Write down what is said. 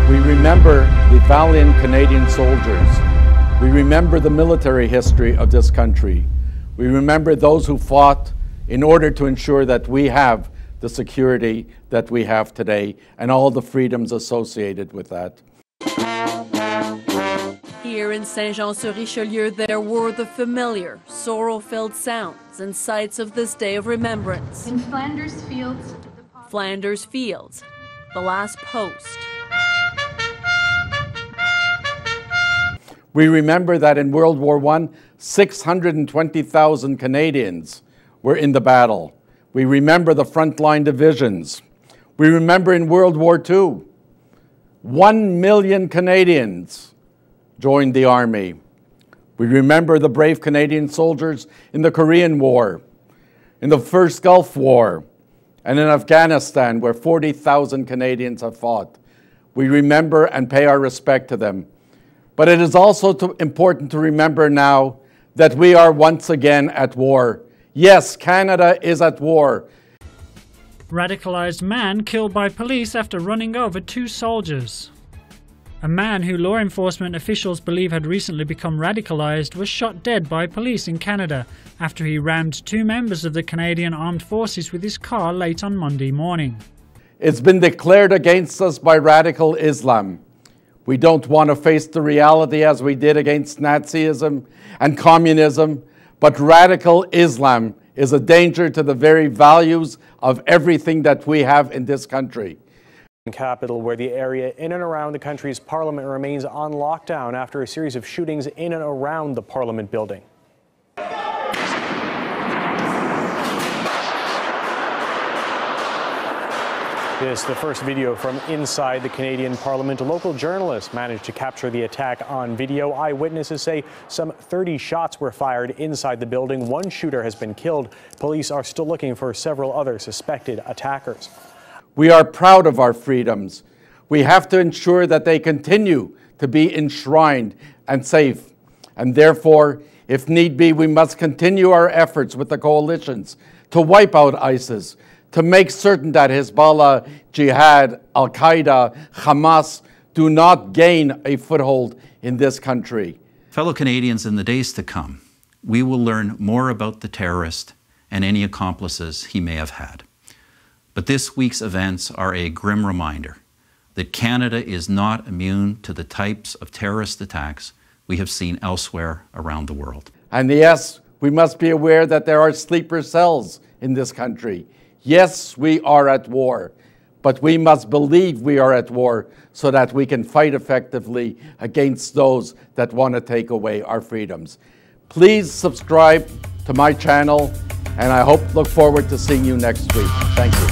We remember the valiant Canadian soldiers. We remember the military history of this country. We remember those who fought in order to ensure that we have the security that we have today and all the freedoms associated with that. Here in Saint-Jean-sur-Richelieu, there were the familiar, sorrow-filled sounds and sights of this day of remembrance. In Flanders Fields. Flanders Fields, the last post. We remember that in World War I, 620,000 Canadians were in the battle. We remember the frontline divisions. We remember in World War II, 1 million Canadians joined the army. We remember the brave Canadian soldiers in the Korean War, in the First Gulf War, and in Afghanistan, where 40,000 Canadians have fought. We remember and pay our respect to them. But it is also important to remember now that we are once again at war. Yes, Canada is at war. Radicalized man killed by police after running over 2 soldiers. A man who law enforcement officials believe had recently become radicalized was shot dead by police in Canada after he rammed 2 members of the Canadian Armed Forces with his car late on Monday morning. It's been declared against us by radical Islam. We don't want to face the reality as we did against Nazism and communism, but radical Islam is a danger to the very values of everything that we have in this country. Capital, where the area in and around the country's parliament remains on lockdown after a series of shootings in and around the parliament building. This is the first video from inside the Canadian Parliament. Local journalists managed to capture the attack on video. Eyewitnesses say some 30 shots were fired inside the building. 1 shooter has been killed. Police are still looking for several other suspected attackers. We are proud of our freedoms. We have to ensure that they continue to be enshrined and safe. And therefore, if need be, we must continue our efforts with the coalitions to wipe out ISIS, to make certain that Hezbollah, Jihad, Al-Qaeda, Hamas do not gain a foothold in this country. Fellow Canadians, in the days to come, we will learn more about the terrorist and any accomplices he may have had. But this week's events are a grim reminder that Canada is not immune to the types of terrorist attacks we have seen elsewhere around the world. And yes, we must be aware that there are sleeper cells in this country. Yes, we are at war, but we must believe we are at war so that we can fight effectively against those that want to take away our freedoms. Please subscribe to my channel, and I look forward to seeing you next week. Thank you.